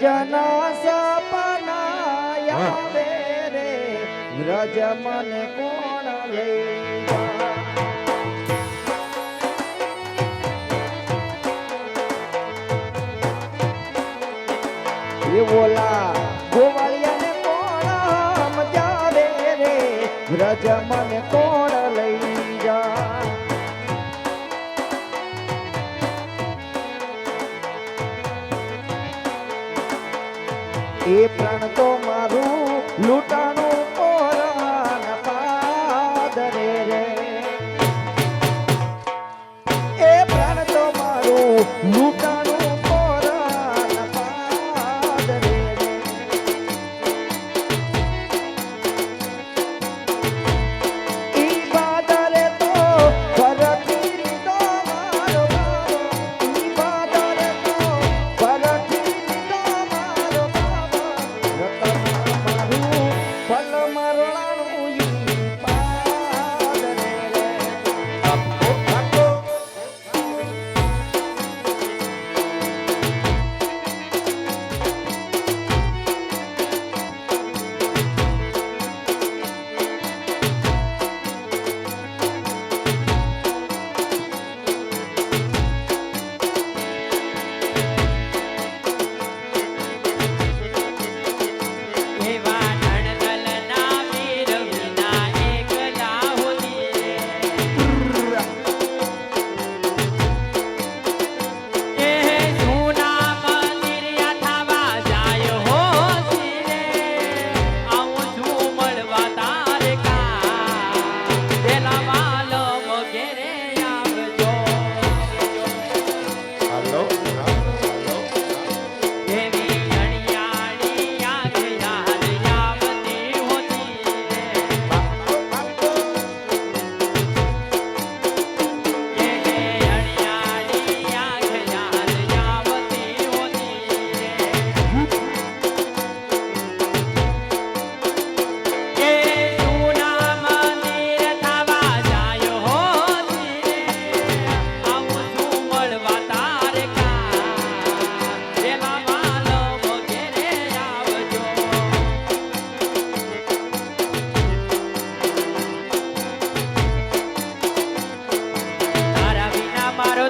વ્રજના સપના આવે રે વ્રજ મને કોણ લઈ જાય? એ બોલા ગોવાળિયાને કોણ મજાવે રે વ્રજ મને કોણ લઈ જાય? એ પ્રાણ તો મારું લૂંટાનું પોરમાન પાદરે રે. એ પ્રાણ તો મારું લૂંટાનું પોરમાન પાદરે રે. ઈ બાદરે તો ફરતી લીધો મારો બાબો. ઈ બાદરે તો ફરતી લીધો મારો બાબો. પલ મરણાનું ઈ પાદરે રે. આપો આપો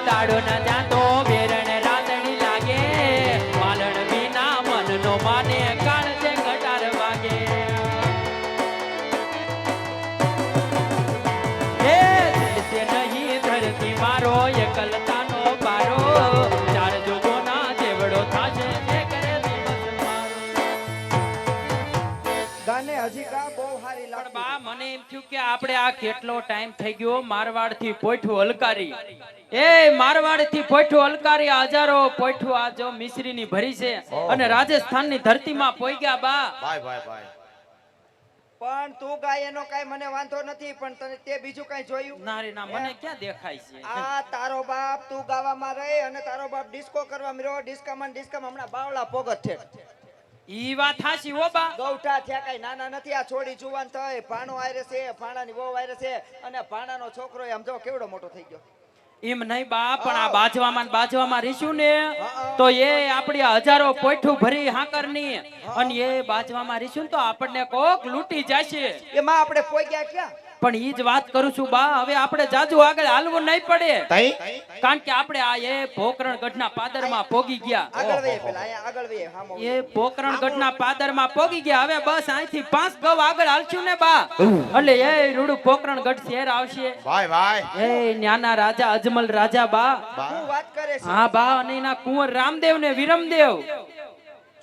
દાડો ના જાતો બેરણ રાતડી લાગે માલણ વિના મનનો માને કાળ છે ઘટાર વાગે. હે દિલસે નહીં ધરતી મારો એકલતાનો પારો ચાર જોગોના જેવડો થાશે જે કરે દિવસ મારો. ગાને હજી કા બહુ હારી પણ લાગતી. બા મને એમ થયું કે આપણે આ કેટલો ટાઈમ થઈ ગયો મારવાડ થી પોઠું હલકારી. એ મારવાડ થી પોઠું હલકારી હજારો પોઠું આ જો મિશ્રી ની ભરી છે અને રાજસ્થાન ની ધરતી માં પોઈગ્યા બા. ભાઈ ભાઈ ભાઈ પણ તું ગાય એનો કાઈ મને વાંધો નથી, પણ તને તે બીજું કાઈ જોયું? ના રે ના મને ક્યાં દેખાય છે. આ તારો બાપ તું ગાવામાં રહે અને તારો બાપ ડિસ્કો કરવા mirror ડિસ્કામાં હમણાં બાવળા પોગત છે. ઈ વાત હાચી હો બા. ગૌઠા થયા કઈ નાના નથી. આ છોડી જુવાન થઈ ભાણો આયરે છે, ભાણાની વહુ આયરે છે અને ભાણાનો છોકરો આમ જો કેવડો મોટો થઈ ગયો. એમ નહીં બા, પણ આ બાજવામાં રીશું ને તો એ આપડી હજારો પોઠું ભરી હાકર ની અને એ બાજવામાં રીશું તો આપણને કોક લૂંટી જશે. એમાં આપણે પોઈ ગયા ક્યાં? પણ ઈ જ વાત કરું છું બા, હવે આપણે જાજુ આગળ હાલવું નહીં પડે, કારણ કે આપણે આ એ પોકરણ ગઢના પાદરમાં પોગી ગયા. આગળ વઈએ પેલા અહીંયા આગળ વઈએ હામો. એ પોકરણ ગઢના પાદરમાં પોગી ગયા. હવે બસ અહીંથી 5 ગવ આગળ હાલશું ને બા એટલે એ રૂડું પોકરણ ગઢ શહેર આવશે. ભાઈ ભાઈ એ ન્યાના રાજા અજમલ રાજા બા. શું વાત કરે છે? હા બા, અને એના કુંવર રામદેવ ને વિરમદેવ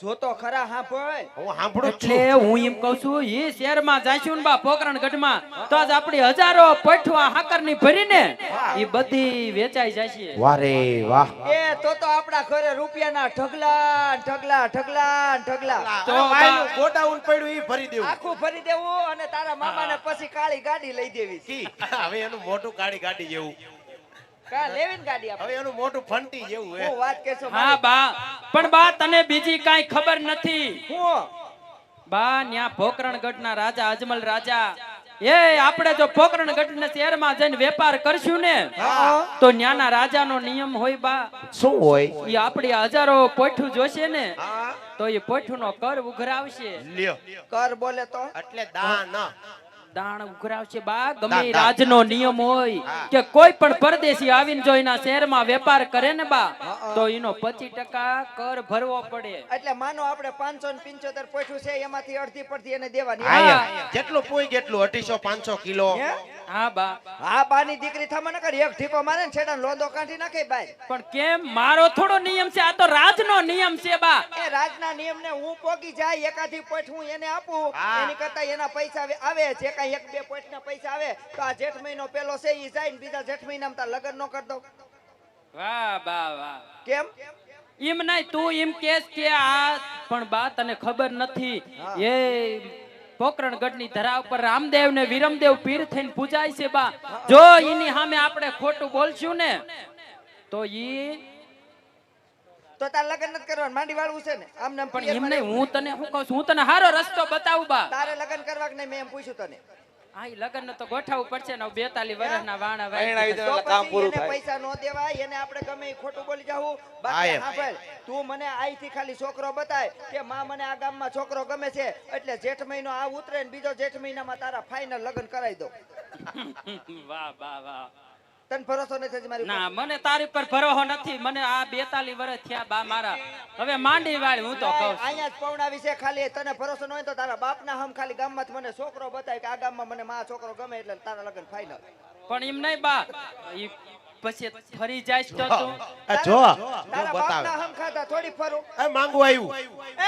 જો તો ખરા હાંભળ. હું સાંભળું છું. એટલે હું એમ કહું છું ઈ શહેરમાં જાશું ને બા પોકરણ ગઢમાં તો આજ આપણી હજારો પઠવા હાકર ની ભરીને ઈ બધી વેચાઈ જશે. વાહ રે વાહ. એ તો આપણા ઘરે રૂપિયાના ઢગલા ઢગલા ઢગલા ઢગલા તો વાયનું ગોડાઉન પડ્યું ઈ ભરી દેવું. આખું ભરી દેવું અને તારા મામાને પછી કાળી ગાડી લઈ દેવી. કી હવે એનું મોટું કાળી ગાડી જેવું. કા લેવીન ગાડી આપણે. હવે એનું મોટું ફંટી જેવું હે. હું વાત કરશો? હા બા, પણ બા તને બીજી કાઈ ખબર નથી. હું બા ન્યા પોકરણ ગઢના રાજા અજમલ રાજા એ આપણે જો પોકરણ ગઢના શહેરમાં જઈને વેપાર કરશું ને તો ન્યાના રાજાનો નિયમ હોય બા. શું હોય? ઈ આપણી હજારો પોઠું જોશે ને તો એ પોઠુંનો કર ઉઘરાવશે. લ્યો કર બોલે તો એટલે દાન દાણ ઉઘરાવશે બા. ગમે દાન, ઈ દાન. રાજનો નિયમ હોય હા. કે કોઈ પણ પરદેશી આવીને જો એના શહેરમાં વેપાર કરે ને બા, તો એનો 25% કર ભરવો પડે. એટલે માનો આપણે 575 પોઠું છે એમાંથી અડધી પડધી એને દેવાની. હા જેટલું પોઈ કેટલું 250 500 કિલો હે? હા બા. હા બાની દીકરી થામાં ન કરી એક ઠીપો મારે ને છેડા લોંદો કાઢી નાખે બાય. પણ કેમ? મારો થોડો નિયમ છે, આ તો રાજનો નિયમ છે બા. એ રાજના નિયમને હું પોગી જાય એકાધી પોઠ હું એને આપું હા. એની કરતા એના પૈસા આવે જે કાંઈ એક બે પોઠના પૈસા આવે તો આ જેઠ મહિનો પેલો છે ઈ જાય ને બીજા જેઠ મહિનામાં તાર લગ્ન નો કર દો. વાહ બા વાહ. કેમ? એમ નહીં, તું એમ કેસ કે આ પણ બા તને ખબર નથી એ પોકરણગઢની ધરા ઉપર રામદેવ ને વિરમદેવ પીર થઈને પૂજાય છે બા. જો એની સામે આપણે ખોટું બોલશું ને તો ઈ તો તાર લગ્ન નથી કરવાનું માંડી વાળવું છે ને આમ નામ પણ એમ નહીં, હું તને શું કહું છું, હું તને હારો રસ્તો બતાવું બા. તારે લગ્ન કરવા કે નહીં મેં એમ પૂછ્યું તને. હા ઈ લગ્ન તો ગોઠવવું પડશે ને 42 વર્ષના વાણા પરણાવી વાય. દો. તો કામ પછી પૂરું એને થાય. પૈસા નો દેવાય એને આપણે ગમે ઈ ખોટું બોલી જાવું. હા, બાકી એમ. હા ભાઈ તું મને આઈથી ખાલી છોકરો બતાય કે માં મને આ ગામમાં છોકરો ગમે છે એટલે જેઠ મહિનો આ ઉતરે ને બીજો જેઠ મહિનામાં તારા ફાઇનલ લગ્ન કરાવી દો. વાહ વાહ વાહ. તને ભરોસો નથી હજી મારી ઉપર? ના મને તારી પર ભરોસો નથી. મને આ 42 વર્ષ થયા બા મારા. હવે માંડી વાળ હું તો કહું છું. અહીંયા જ પૌણાવી છે ખાલી. તને ભરોસો ન હોય તો તારા બાપના હમ ખાલી ગામમાંથી મને છોકરો બતાય કે આ ગામમાં મને માં છોકરો ગમે એટલે તારા લગ્ન ફાઇનલ. પણ એમ નહીં બા, ઈ પછી ફરી જાય તો તું આ જો તારા બતાવે બાપના હમ ખાતા થોડી ફરું. એ માંગુ આવ્યું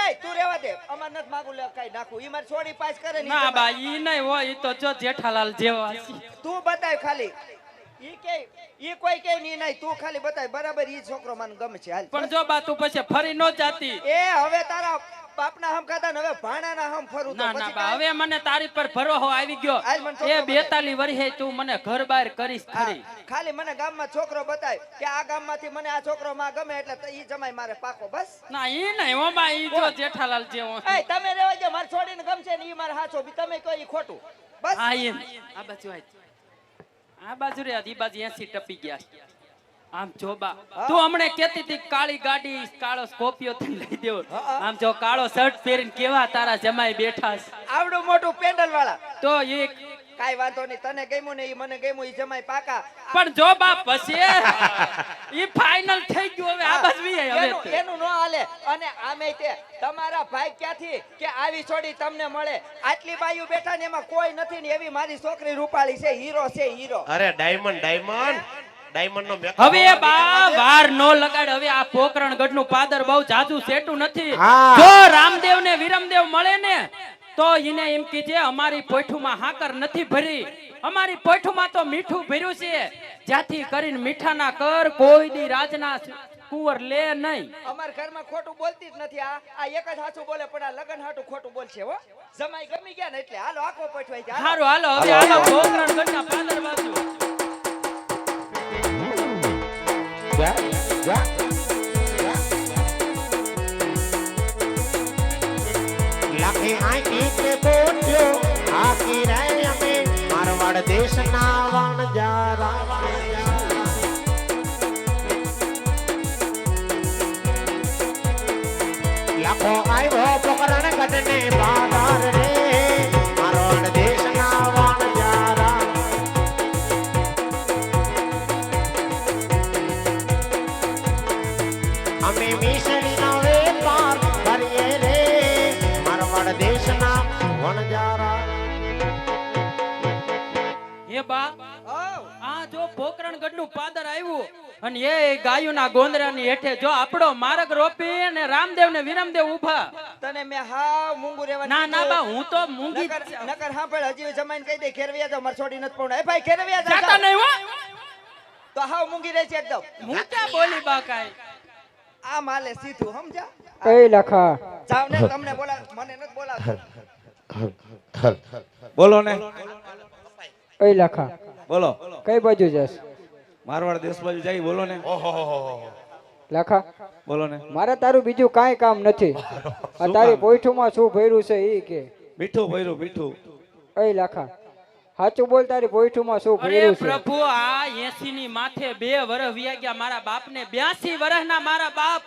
એ તું રેવા દે અમાર નથી માગું લે કાઈ નાખું. ઈ મારી છોડી પાસ કરે ને ઈ ના જમાય. બા ઈ નહીં હોય, ઈ તો જો જેઠાલાલ જેવા છે. તું બતાય ખાલી. ઈ કે ઈ કોઈ કે ની નહીં તું ખાલી બતાય બરાબર ઈ છોકરો મને ગમે છે હાલ. પણ જો બા તું પછી ફરી ન જાતી. એ હવે તારા બાપના હમ ખાતા ને હવે ભાણાના હમ ફરું તો ના ના પછી બા, કાંઈ? હવે મને તારી પર ભરોસો આવી ગયો. હાલ મને એ છોકરો બતાય. 42 વર્ષે તું મને ઘર બહાર કરીશ હા, ખરી. ખાલી મને ગામમાં છોકરો બતાય કે આ ગામમાંથી મને આ છોકરો માં ગમે એટલે તો ઈ જમાય મારે પાકો બસ. ના ઈ નહીં હો બા, ઈ જો જેઠાલાલ જેવો. એ તમે રેવા દે મારે છોડીને ગમશે ને ઈ મારે હાચો બી તમે કહો ઈ ખોટું બસ. હા એમ. આ બાજુ આય. આ બાજુ રે, ઈ બાજુ 80 ટપી ગયા છે. આમ જો બા, તું હમણે કેતી હતી કાળી ગાડી કાળો સ્કોર્પિયો થી લઈ દેવો. આમ જો કાળો શર્ટ પહેરીને કેવા તારા જમાઈ બેઠા છે. આવડું મોટું પેન્ડલ વાળા. તો એક કાઈ વાંધો નહીં તને ગમ્યું ને ઈ મને ગમ્યું ઈ જમાય પાકા. પણ જો બા પછી ઈ ફાઇનલ થઈ ગયું. હવે આ બાજુ વી આય હવે. એનું નો હાલે. અને આમે તે તમારા ભાઈ ક્યાંથી કે આવી છોડી તમને મળે. આટલી બાયુ બેઠા ને એમાં કોઈ નથી ને એવી મારી છોકરી રૂપાળી છે, હીરો છે હીરો. અરે ડાયમંડ ડાયમંડ નો મેકઅપ હવે એ બા વાર નો લગાડ. હવે આ પોકરણગઢ નું પાદર બહુ જાજુ સેટું નથી. હા. જો રામદેવ ને વિરમદેવ મળે ને તો એને એમ કીજે અમારી પોઠુમાં હાકર નથી ભરી, અમારી પોઠુમાં તો મીઠું ભર્યું છે. જ્યાંથી કરીને મીઠાના કર કોઈ દી રાજના કુંવર લે નહીં. અમાર ઘરમાં ખોટું બોલતી જ નથી. આ એક જ હાચું બોલે પણ આ લગન હાટું ખોટું બોલશે હો. જમાઈ ગમી ગયા ને એટલે હાલો આખો પઠવાઈ જાય. હારું હાલો હવે હાલો પોકરણગઢ ના પાદર બાજુ. લાખે આંખી કે બોટ્યો આખી રે અમે મારવાડ દેશના વણજારા લાખો આવ્યો પોકરણગઢ ને બાદર રે મારવાડ દેશના વણજારા અમે મિસરીનો વેપાર કરીએ રે મારવાડ દેશના વણજારા. હે બા, આવ. આ જો પોકરણગઢ નું પાદર આવ્યું અને એ ગાયોના ગોંદરાની હેઠે જો આપણો માર્ગ રોપી અને રામદેવ ને વિરમદેવ ઊભા. તને મેં હા મૂંગું રહેવાનું ના ના બા, કીધું. હું તો મૂંગી જ નકર નકર સાંભળ હજી જમાઈને કહી દે ખેરવિયા જાવ માર છોડી નથી પૌણા. એ ભાઈ ખેરવિયા જાવ. જાતા નહીં હો. તો હાવ મૂંગી રહી છે એકદમ. હું ક્યાં બોલી બા કાઈ. આ માલે સીધું સમજા. એ લખા જાવ ને તમને બોલા મને નથી બોલાવતો. બોલો ને એ લખા બોલો. કઈ બાજુ જશ? મારવાડ દેશ બાજુ જાય. બોલો ને લખા બોલો ને. મારે તારું બીજું કાંઈ કામ નથી. આ તારી પોઈઠુમાં શું ભર્યું છે ઈ કે. મીઠું ભર્યું મીઠું. એ લખા સાચું બોલ, તારી પોઈઠુમાં શું અરે ભર્યું છે? પ્રભુ, આ 80 ની માથે 2 વર્ષ વ્યા ગયા મારા બાપ ને. 82 વર્ષના મારા બાપ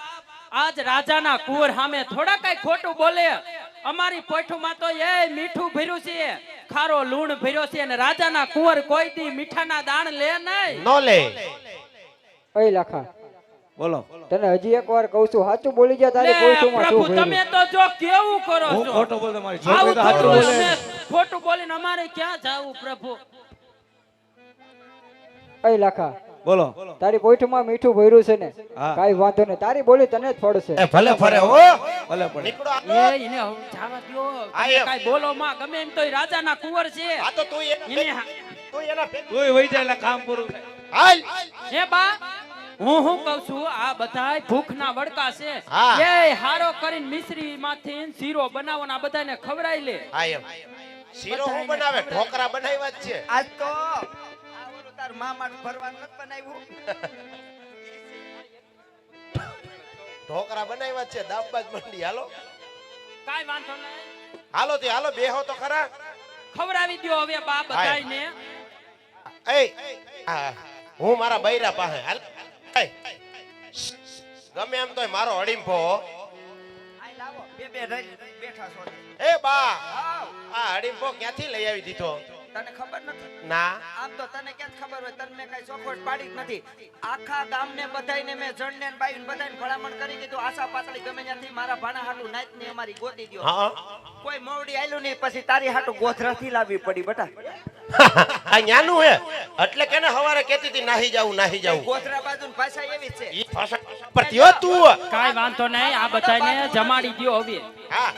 આજ રાજાના કુંવર સામે થોડા કઈ ખોટું બોલે. અમારી પોઠુમાં તો એ મીઠું ભર્યું છે, ખારો લૂણ ભર્યો છે, અને રાજાના કુંવર કોઈ દી મીઠાના દાણ લે નહીં. નો લે. ઓય લાખા, બોલો તને હજી એકવાર કહું છું, સાચું બોલી જા. તારી લે પોઈઠુમાં પ્રભુ, શું તમે ભર્યું? તો જો કેવું કરો હું છો. ખોટો બોલતો, મારી છોકરી આવું તો સાચું થોડું બોલે. અમે ખોટું બોલીને અમારે ક્યાં જાવું પ્રભુ? ઓય લાખા, બોલો તારી પોઈઠુમાં મીઠું ભર્યું છે ને? હા. કાઈ વાંધો નહીં, તારી બોલી તને જ ફળશે. એ ભલે ફરે હો. ભલે પડે. નીકળો એ આગળ. એને હવે જાવા દ્યો. આ તમે એમ. કાંઈ બોલો માં, ગમે એમ તોય રાજાના કુંવર છે. આ તો તું એને તું એના ભેગું તોય વહી જાય એટલે કામ પૂરું થાય. હાલ. હે બા, હું કહું છું, આ બધાય ભૂખના વડકા છે. હા. એ હારો કરીને મિશ્રી માંથી શીરો બનાવો ને આ બધાને ખવડાવી લે. હા એમ. શીરો હું બનાવે? ઢોકરા બનાવ્યા જ છે. આજ તો આ ઓલું તાર મામા ભરવાનું નથી બનાવ્યું. ઢોકરા બનાવ્યા જ છે. દાબબાજ મંડી. હાલો કાઈ વાંધો નહીં, હાલો તે હાલો, બેહો તો ખરા. ખવડાવી દ્યો હવે બા બધાયને. એ હા, હું મારા બૈરા પાસે હાલ. એ, ગમે એમ તોય મારો અડીમફો. આય લાવો, બે રહી બેઠા છો. એ બા, આવ, આ અડીમફો ક્યાંથી લઈ આવી દીધો? તને ખબર નથી? ના. આમ તો તને ક્યાં ખબર હોય? તને મેં કઈ ચોખવટ પાડી જ નથી. આખા ગામને બધાયને મેં જણને ને બાયુને બધાયને ભલામણ કરી કીધું, આશા પાતળી ગમે ત્યાંથી મારા ભાણા હાટુ નાતની અમારી ગોતી દ્યો. હા. કોઈ મોવડી આયલું નહીં, પછી તારી હાટુ ગોથરાથી લાવવી પડી બટા. આ ન્યાનું હે એટલે કેને હવારે કહેતી હતી નાહી જાવું નાહી જાવું. ગોથરા બાજુની ભાષા એવી જ છે. ઈ ભાષા પરથી હો તું. કાઈ વાંધો નહીં, આ બધાને જમાડી દ્યો હવે. હા.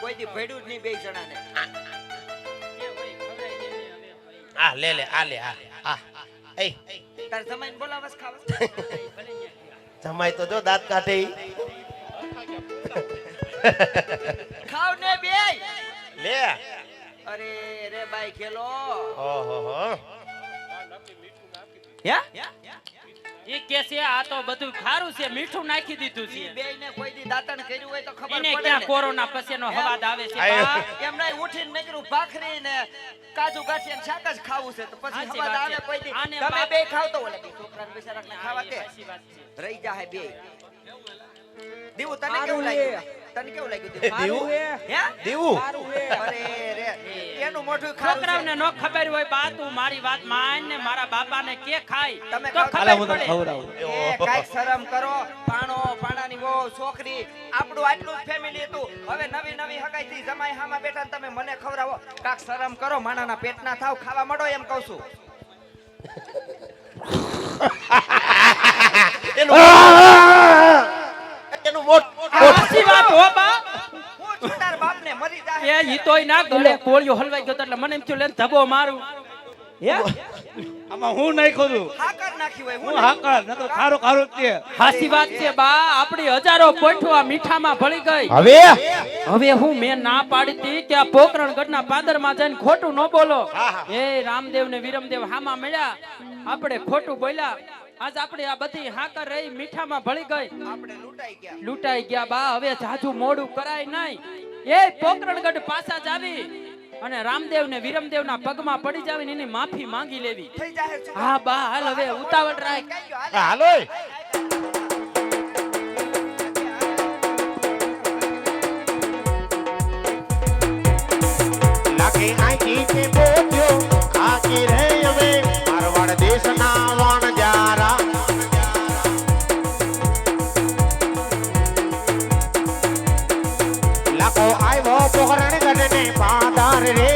કોઈ દી ભેડું જ નહીં બે જણાને. આ લે લે આ લે આ. એ તાર જમાઈને બોલાવસ ખાવા. જમાઈ તો જો દાંત કાઢે ઈ. ખાવ ને બે. લે. અરે રે બાઈ ખેલો. ઓહો હો. હે? ઈ કે છે આ તો બધું ખારું છે, મીઠું નાખી દીધું ઈ છે. બેયને કોઈ દી દાંતણ કર્યું હોય તો ખબર એને પડે ક્યાં ને. કોરોના પછીનો હવાદ આવે છે આયો. બા? એમ નહીં, ઉઠીને નીકળું ભાખરી ને કાજુ ગાંઠિયા ને શાક જ ખાવું છે તો પછી સાચી હવાદ વાત આવે છે. કોઈ દી. આને તમે બાપ- બે ખાવ તો ઓલા બે છોકરાને બિચારાને ખાવા દે. સાચી વાત છે. રહી જાહે બે. દીવું તને સારું કેવું હે. લાગ્યું? તને કેવું લાગ્યું દીવું? દીવું? હે? દીવું. સારું હે. અરે રે, એનું મોઢું ખારું છે. છોકરાઓને નો ખબર હોય બા, તું મારી વાત માન ને મારા બાપાને કે ખાય તમે તો ખાવ- હાલે ખબર હું તને પડે. ખવડાવું. એ કાંઈક શરમ કરો. પાણો, પાણાની વહુ, છોકરી, આપણું આટલું જ ફેમિલી હતું. હવે નવી નવી હગાઈથી જમાઈ હામાં બેઠા ને તમે મને ખવડાવો. કાંઈક શરમ કરો, માણાના પેટના થાવ, ખાવા મળો એમ કહું છું. એનું મોટ સાચી વાત હો બા. હું છું તાર બાપને મરી જાહે. એ ઈ તોય ના ગળે કોળિયો હલવાઈ ગયો તો એટલે મને એમ થયું લે ને ધબો મારું. હે? આમાં હું નાખ્યો છું. હાકર નાખી હોય. હું હાકળ નકર ખારો ખારો જ છે. હાસી વાત છે બા, આપણી હજારો પોઠું આ મીઠામાં ભળી ગઈ. હવે હવે હું મેં ના પાડી હતી કે આ પોકરણગઢના પાદરમાં જઈને ખોટું ન બોલો. હા, હા. એ રામદેવ ને વિરમદેવ હામાં મળ્યા, આપણે ખોટું બોલ્યા. આજ આપણે આ બધી હાકર રહી મીઠામાં ભળી ગઈ, આપણે લૂંટાઈ ગયા. લૂંટાઈ ગયા બા. હવે જાજુ મોડું કરાય નહીં. એ પોકરણગઢ પાછા જ આવી અને રામદેવ ને વિરમદેવ ના પગમાં પડી જાવી ને એની માફી માંગી લેવી. થઈ જાહે શું? હા બા, હાલ હવે ઉતાવળ રાખ. કઈ ગયો? હાલે. હાલો. લાગે આંખી કે બોલ્યો આખી રે હવે મારવાડ દેશના વણજારા. લાખો આવ્યો પોકરણ ગઢને પાદાર રે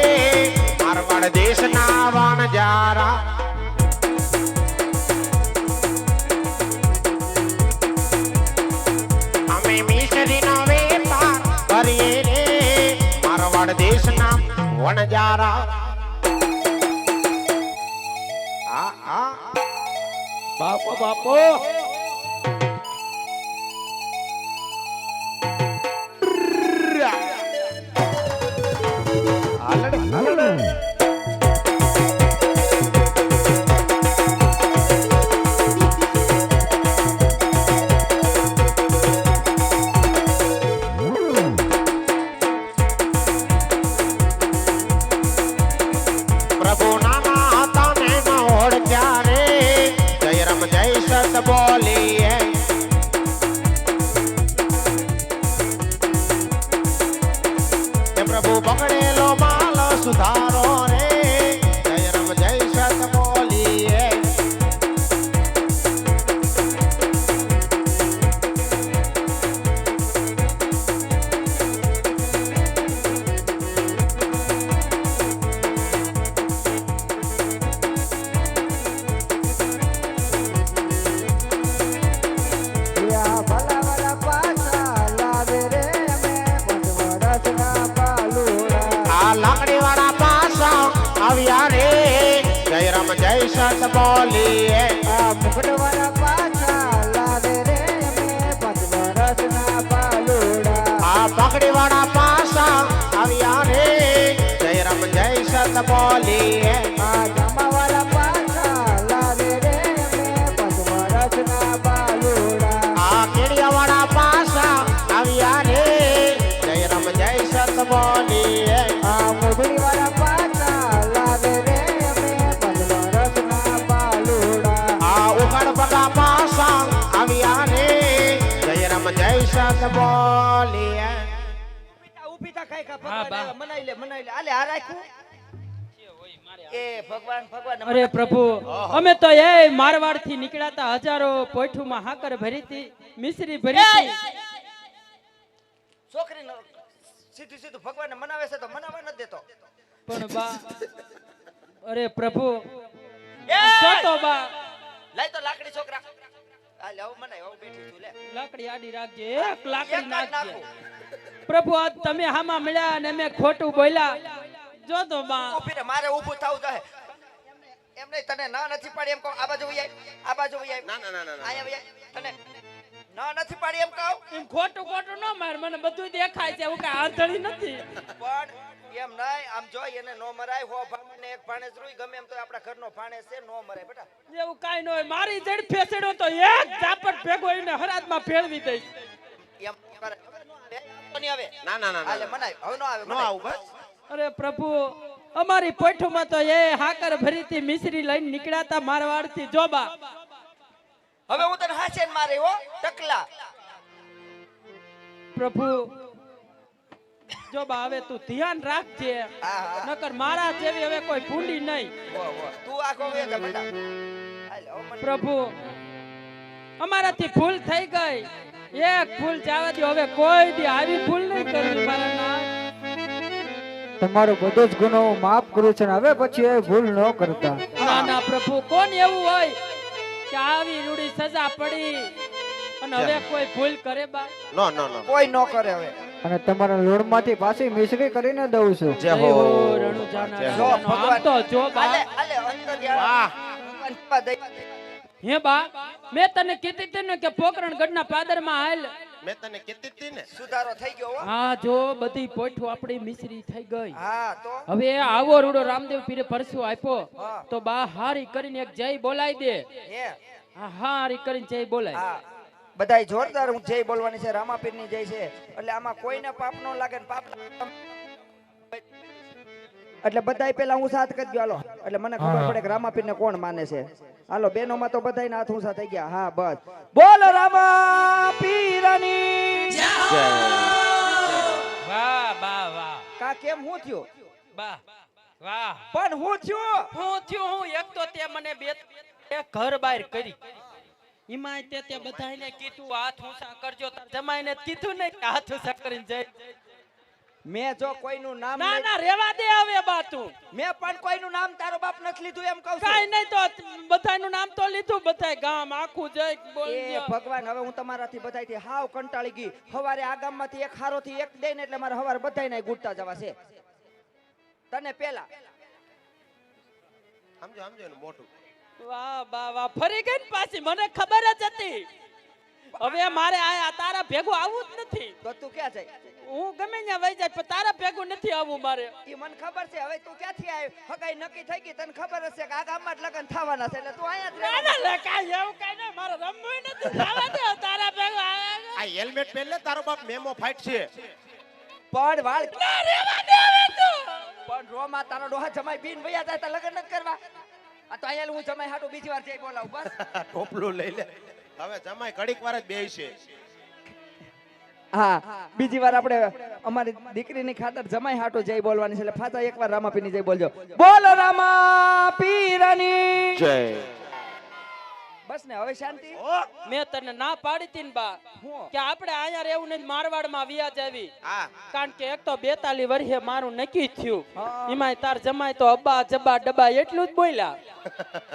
મારવાડ દેશના વણજારા. અમે મિશ્રીનો વેપાર કરીએ રે મારવાડ દેશના વણજારા. બાપો બાપો. પ્રભુ નાના હતા ને ન ઓળખ્યા રે જય રામ જય સત બોલ સત બોલીએ આ મુકટવાળા પાછા લાગે રે અમે 5 વર્ષના બાલુડા આ પકડી વાળા પાસા આવ્યા રે જય રામ જય સત બોલીએ આ જમાવાળા પાછા લાગે રે અમે 5 વર્ષના બાલુડા આ કેડિયા વાળા પાસા આવ્યા રે જય રામ જય સત બોલીએ આ મુગડીવાળા પાછા લાગે રે અમે 5 વર્ષના બાલુડા આ ઉઘડ પગા પાસા આવ્યા રે જય રામ જય સત બોલીએ ઊભી થા ખાઈ ખા હા, બા. ભગવાન મનાઈ લે આલે આ રાખ્યું એ ભગવાન ભગવાન અરે પ્રભુ અમે તો એ મારવાડ થી નીકળ્યા હજારો પોઠુમાં હાકર ભરી હતી મિશ્રી ભરી હતી છોકરીનો સીધું સીધું ભગવાનને મનાવે છે તો મનાવવા નથી દેતો પણ બા અરે પ્રભુ એ! જો તો બા લાય તો લાકડી છોકરા આ લે હવે મનાય હવે બેઠી છું લે લાકડી આડી રાખજે એક લાકડી એક જ નાખજે નાખું. પ્રભુ આજ તમે હામાં મળ્યા અને મેં ખોટું બોલ્યા જો તો બા ઊભી રે મારે ઊભું થાવું જોઈએ એમ નહીં તને ના નથી પાડી એમ કહું આ બાજુ વઈ આય આ બાજુ વઈ આય ના ના ના ના આયા વઈ આય તને ના નથી પાડી એમ કહું એમ ખોટું ખોટું ન માર મને બધું દેખાય છે હું કઈ આંધળી નથી પણ એમ નહીં આમ જોઈ એને નો મરાય હો ભાને એક ભાણેજ રૂઈ ગમે એમ તો આપણા ઘરનો ભાણેજ છે નો મરાય બેટા એવું કાઈ ન હોય મારી જડ ફેસડો તો એક ઝાપટ ભેગો એને હરાજમાં ફેરવી દઈશ એમ કરે તો નહીં આવે ના ના ના હાલે મનાય હવે નો આવે નો મનાય. આવું બસ અરે પ્રભુ અમારી પોઠુમાં તો એ હાકર ભરીથી મિશ્રી લઈને નીકળ્યા હતા મારવાડથી જોબા હવે હું તને હાચે ને મારે હો ટકલા પ્રભુ જોબા હવે તું ધ્યાન રાખજે હા હા નકર મારા જેવી હવે કોઈ ભૂંડી નહીં હો તું આખો વે જા બેટા હાલે હવે મને પ્રભુ અમારાથી ભૂલ થઈ ગઈ એક ભૂલ જવા દો હવે કોઈ દી આવી ભૂલ નહીં કરવી મારા નાથ. તમારો બધો જ ગુનો હું માફ કરું છું ને હવે પછી એ ભૂલ ન કરતા ના ના પ્રભુ કોણ એવું હોય કે આવી રૂડી સજા પડી અને હવે કોઈ ભૂલ કરે બા નો નો નો કોઈ નો કરે હવે અને તમારા લોણમાંથી પાછી મિશ્રી કરીને દઉં છું જય જય હો હો રણુજાના જો રાજાનો. આમ ભગવાન તો જો બા હાલે હાલે અંતર વાહ ભગવાન દઈ હે બા મેં તને કીધી હતી ને કે પોકરણગઢના પાદરમાં હાલ મેં તને કીધી હતી ને સુધારો થઈ ગયો હો હા જો બધી પોઠું આપણી મિશ્રી થઈ ગઈ હા તો હવે આવો રૂડો રામદેવ પીરે પરસો આપ્યો હા. તો બા હારી કરીને એક જય બોલાઈ દે હે હા હારી કરીને જય બોલાય હા બધાય જોરદાર હું જય બોલવાની છે રામાપીરની જય છે એટલે આમાં કોઈને પાપ નો લાગે ને પાપ એટલે બધાય પેલા હું સાથ કરી ગયો હાલો એટલે મને ખબર પડે કે રામાપીરને કોણ માને છે હાલો બેનો માં તો બધાય હાથ ઊંચા થઈ ગયા હા બસ બોલ રામાપીરની વાહ બા વાહ કા કેમ હું થયું બા વાહ પણ હું થયું હું થયું હું એક તો તે મને બે ઘર બહાર કરી ઈમાય તે બધાયને કીધું હાથ ઊંચા કરજો તાર જમાઈને કીધું ને કે હાથ ઊંચા કરીને જય મેં જો કોઈનું નામ ના નહીં- ના રેવા દે હવે બા તું મેં પણ કોઈનું નામ તારો બાપ નથી લીધું એમ કહું કાઈ છું નહીં તો બધાયનું નામ તો લીધું બધાય ગામ આખું જય બોલ એ દ્યો. ભગવાન હવે હું તમારાથી બધાયથી હાવ કંટાળી ગઈ હવારે આ ગામમાંથી એક હારોથી એક દે ને એટલે મારે હવારે બધાયને ગુડતા જવા છે તને પેલા સમજો સમજો એનું મોટું વાહ બા વાહ ફરી ગઈ ને પાછી મને ખબર જ હતી હવે મારે આ તારા ભેગું આવવું જ નથી તો તું ક્યાં જાય હું ગમે ત્યાં વઈ જાય પણ તારા ભેગું નથી આવવું મારે ઈ મને ખબર છે હવે તું ક્યાંથી આવ્યો હગાઈ નક્કી થઈ ગઈ તને ખબર હશે કે આ ગામમાં જ લગન થવાના છે એટલે તું અહીંયા જ ના રહેવાનું. ના લે કાંઈ એવું કાંઈ નહીં મારે રમવું નથી જવા દે તારા ભેગું આવે આ હેલ્મેટ પહેર લે તારો બાપ મેમો ફાઈટ છે પણ વાળ ના રેવા દે હવે તું પણ રોમાં તારો ડોહા જમાઈ બીન વયા જાય તો લગન નથી કરવા આ તો અહીંયા હું જમાઈ હાટું બીજી વાર જઈ બોલાવું બસ ટોપલું લઈ લે હવે જમાઈ ઘડીક વાર જ બેસી છે હા બીજી વાર આપણે અમારી દીકરીની ખાતર જમાઈ હાટું જય બોલવાની છે એટલે પાછા એકવાર રામાપીરની જય બોલજો બોલ રામાપીરની જય બસ ને હવે શાંતિ. મેં તને ના પાડી હતી ને બા હું? કે આપણે અહીંયા રહેવું નથી, મારવાડમાં વ્યાજ આવી. હા કારણ કે એક તો 42 વર્ષે મારું નક્કી થયું. હા. એમાંય તાર જમાય તો અબ્બા જબા ડબ્બા એટલું જ બોલ્યા,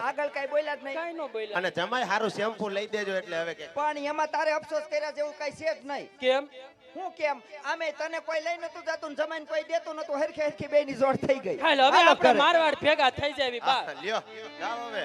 આગળ કઈ બોલ્યા જ નહીં. કાઈ નો બોલ્યા. અને જમાઈ હારું શેમ્પુ લઈ દેજો એટલે હવે કે પણ એમાં તારે અફસોસ કર્યા જેવું કઈ છે જ નહીં. કેમ? હું કેમ? આમે તને કોઈ લઈ નતું જાતું ને જમાઈને કોઈ દેતું નતું, હરખે હરખી બેયની જોડ થઈ ગઈ. હાલ હવે હાલો આપણે ઘરે. મારવાડ ભેગા થઈ જાવી બા. લ્યો જાઓ હવે